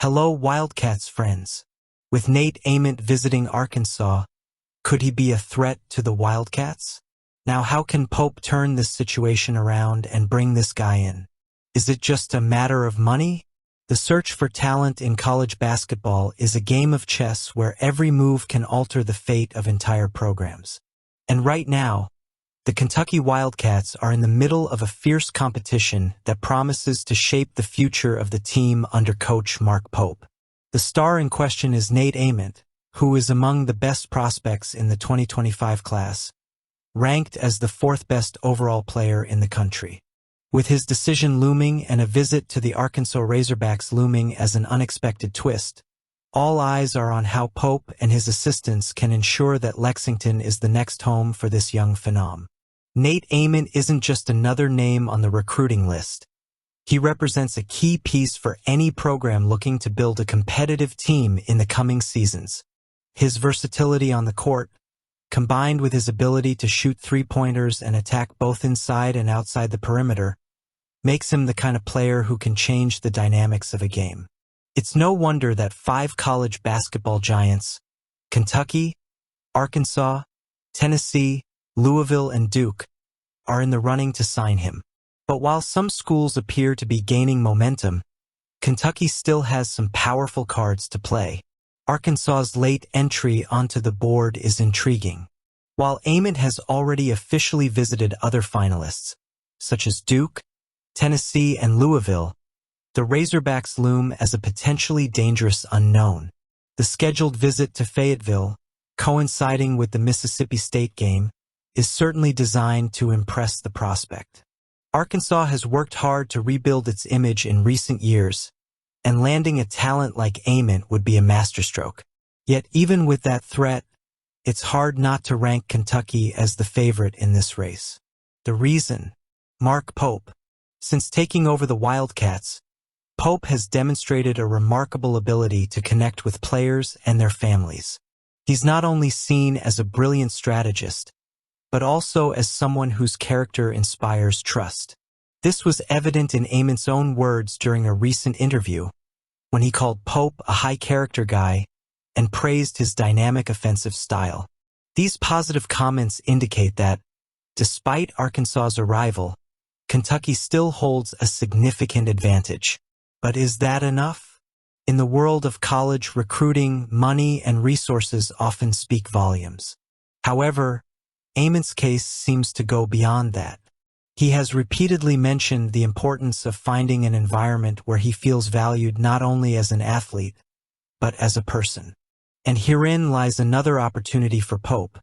Hello, Wildcats friends. With Nate Ament visiting Arkansas, could he be a threat to the Wildcats? Now, how can Pope turn this situation around and bring this guy in? Is it just a matter of money? The search for talent in college basketball is a game of chess where every move can alter the fate of entire programs. And right now, the Kentucky Wildcats are in the middle of a fierce competition that promises to shape the future of the team under coach Mark Pope. The star in question is Nate Ament, who is among the best prospects in the 2025 class, ranked as the fourth best overall player in the country. With his decision looming and a visit to the Arkansas Razorbacks looming as an unexpected twist, all eyes are on how Pope and his assistants can ensure that Lexington is the next home for this young phenom. Nate Ament isn't just another name on the recruiting list. He represents a key piece for any program looking to build a competitive team in the coming seasons. His versatility on the court, combined with his ability to shoot three-pointers and attack both inside and outside the perimeter, makes him the kind of player who can change the dynamics of a game. It's no wonder that 5 college basketball giants, Kentucky, Arkansas, Tennessee, Louisville, and Duke, are in the running to sign him. But while some schools appear to be gaining momentum, Kentucky still has some powerful cards to play. Arkansas's late entry onto the board is intriguing. While Ament has already officially visited other finalists, such as Duke, Tennessee, and Louisville, the Razorbacks loom as a potentially dangerous unknown. The scheduled visit to Fayetteville, coinciding with the Mississippi State game, is certainly designed to impress the prospect. Arkansas has worked hard to rebuild its image in recent years, and landing a talent like Ament would be a masterstroke. Yet even with that threat, it's hard not to rank Kentucky as the favorite in this race. The reason? Mark Pope. Since taking over the Wildcats, Pope has demonstrated a remarkable ability to connect with players and their families. He's not only seen as a brilliant strategist, but also as someone whose character inspires trust. This was evident in Ament's own words during a recent interview, when he called Pope a high-character guy and praised his dynamic offensive style. These positive comments indicate that, despite Arkansas's arrival, Kentucky still holds a significant advantage. But is that enough? In the world of college recruiting, money and resources often speak volumes. However, Ament's case seems to go beyond that. He has repeatedly mentioned the importance of finding an environment where he feels valued not only as an athlete, but as a person. And herein lies another opportunity for Pope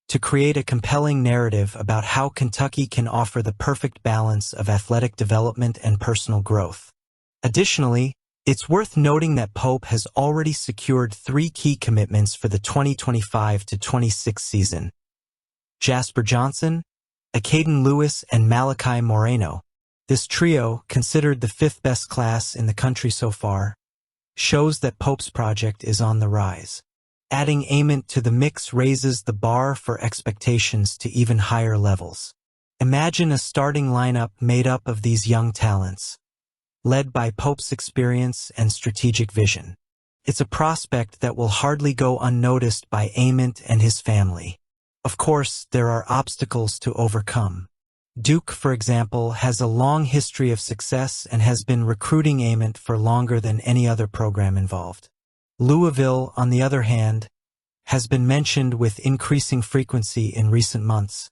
to create a compelling narrative about how Kentucky can offer the perfect balance of athletic development and personal growth. Additionally, it's worth noting that Pope has already secured 3 key commitments for the 2025-26 season: Jasper Johnson, Akaden Lewis, and Malachi Moreno. This trio, considered the 5th best class in the country so far, shows that Pope's project is on the rise. Adding Ament to the mix raises the bar for expectations to even higher levels. Imagine a starting lineup made up of these young talents, led by Pope's experience and strategic vision. It's a prospect that will hardly go unnoticed by Ament and his family. Of course, there are obstacles to overcome. Duke, for example, has a long history of success and has been recruiting Ament for longer than any other program involved. Louisville, on the other hand, has been mentioned with increasing frequency in recent months,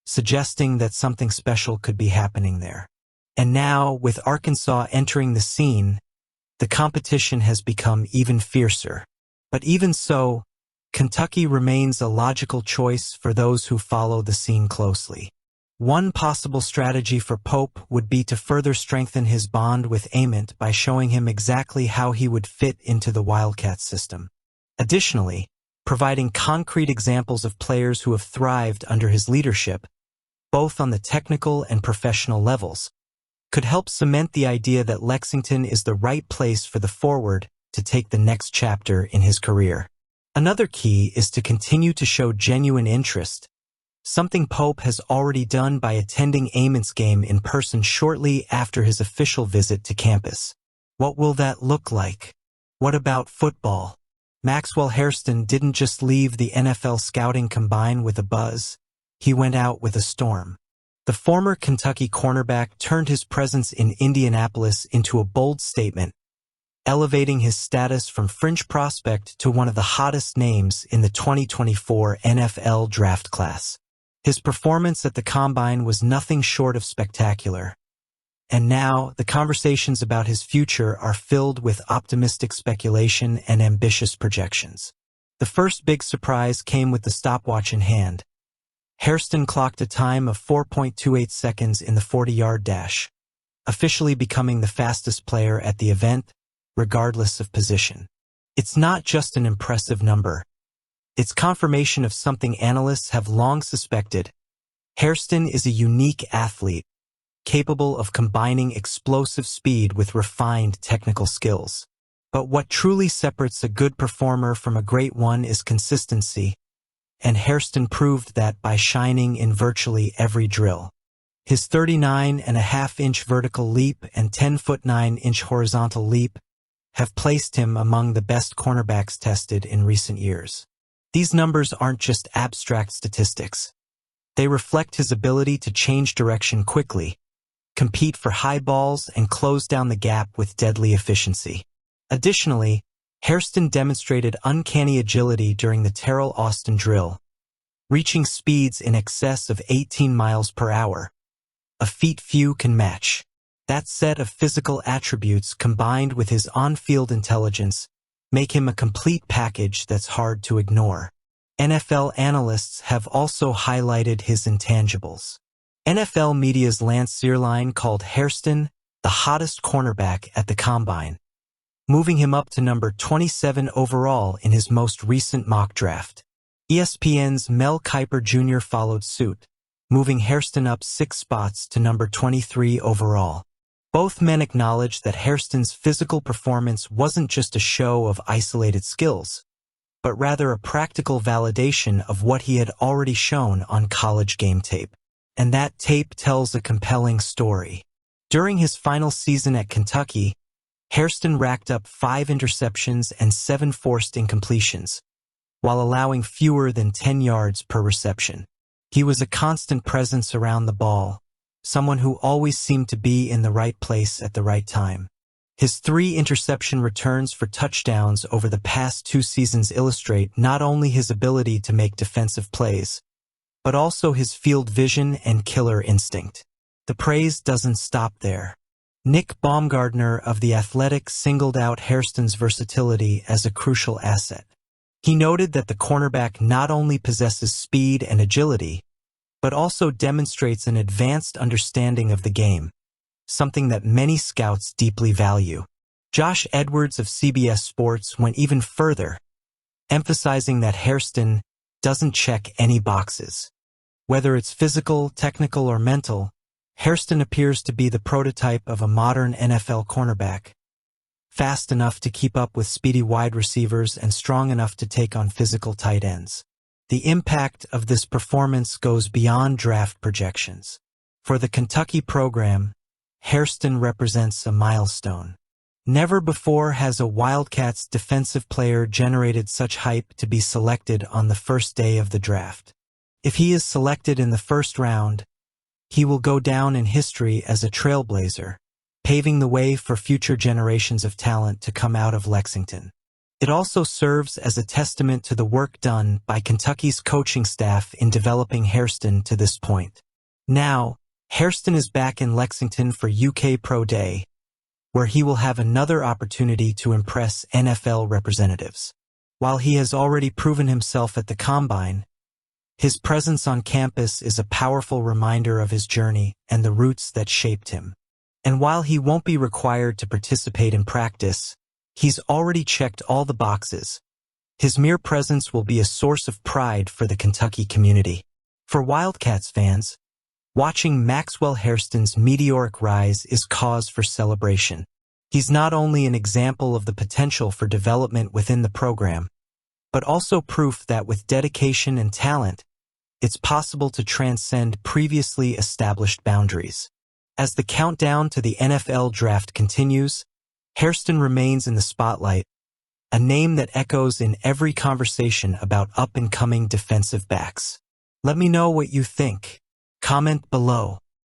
suggesting that something special could be happening there. And now, with Arkansas entering the scene, the competition has become even fiercer. But even so, Kentucky remains a logical choice for those who follow the scene closely. One possible strategy for Pope would be to further strengthen his bond with Ament by showing him exactly how he would fit into the Wildcat system. Additionally, providing concrete examples of players who have thrived under his leadership, both on the technical and professional levels, could help cement the idea that Lexington is the right place for the forward to take the next chapter in his career. Another key is to continue to show genuine interest, something Pope has already done by attending Ament's game in person shortly after his official visit to campus. What will that look like? What about football? Maxwell Hairston didn't just leave the NFL scouting combine with a buzz, he went out with a storm. The former Kentucky cornerback turned his presence in Indianapolis into a bold statement, elevating his status from fringe prospect to one of the hottest names in the 2024 NFL draft class. His performance at the Combine was nothing short of spectacular. And now, the conversations about his future are filled with optimistic speculation and ambitious projections. The first big surprise came with the stopwatch in hand. Hairston clocked a time of 4.28 seconds in the 40-yard dash, officially becoming the fastest player at the event, regardless of position. It's not just an impressive number. It's confirmation of something analysts have long suspected. Hairston is a unique athlete, capable of combining explosive speed with refined technical skills. But what truly separates a good performer from a great one is consistency, and Hairston proved that by shining in virtually every drill. His 39.5-inch vertical leap and 10-foot-9-inch horizontal leap have placed him among the best cornerbacks tested in recent years. These numbers aren't just abstract statistics. They reflect his ability to change direction quickly, compete for high balls, and close down the gap with deadly efficiency. Additionally, Hairston demonstrated uncanny agility during the Terrell Austin drill, reaching speeds in excess of 18 miles per hour, a feat few can match. That set of physical attributes combined with his on-field intelligence make him a complete package that's hard to ignore. NFL analysts have also highlighted his intangibles. NFL media's Lance Zierlein called Hairston the hottest cornerback at the Combine, moving him up to number 27 overall in his most recent mock draft. ESPN's Mel Kiper Jr. followed suit, moving Hairston up 6 spots to number 23 overall. Both men acknowledged that Hairston's physical performance wasn't just a show of isolated skills, but rather a practical validation of what he had already shown on college game tape. And that tape tells a compelling story. During his final season at Kentucky, Hairston racked up 5 interceptions and 7 forced incompletions, while allowing fewer than 10 yards per reception. He was a constant presence around the ball, someone who always seemed to be in the right place at the right time. His 3 interception returns for touchdowns over the past 2 seasons illustrate not only his ability to make defensive plays, but also his field vision and killer instinct. The praise doesn't stop there. Nick Baumgardner of The Athletic singled out Hairston's versatility as a crucial asset. He noted that the cornerback not only possesses speed and agility, but also demonstrates an advanced understanding of the game, something that many scouts deeply value. Josh Edwards of CBS Sports went even further, emphasizing that Hairston doesn't check any boxes. Whether it's physical, technical, or mental, Hairston appears to be the prototype of a modern NFL cornerback, fast enough to keep up with speedy wide receivers and strong enough to take on physical tight ends. The impact of this performance goes beyond draft projections. For the Kentucky program, Hairston represents a milestone. Never before has a Wildcats defensive player generated such hype to be selected on the first day of the draft. If he is selected in the first round, he will go down in history as a trailblazer, paving the way for future generations of talent to come out of Lexington. It also serves as a testament to the work done by Kentucky's coaching staff in developing Hairston to this point. Now, Hairston is back in Lexington for UK Pro Day, where he will have another opportunity to impress NFL representatives. While he has already proven himself at the Combine, his presence on campus is a powerful reminder of his journey and the roots that shaped him. And while he won't be required to participate in practice, he's already checked all the boxes. His mere presence will be a source of pride for the Kentucky community. For Wildcats fans, watching Maxwell Hairston's meteoric rise is cause for celebration. He's not only an example of the potential for development within the program, but also proof that with dedication and talent, it's possible to transcend previously established boundaries. As the countdown to the NFL draft continues, Hairston remains in the spotlight, a name that echoes in every conversation about up-and-coming defensive backs. Let me know what you think. Comment below.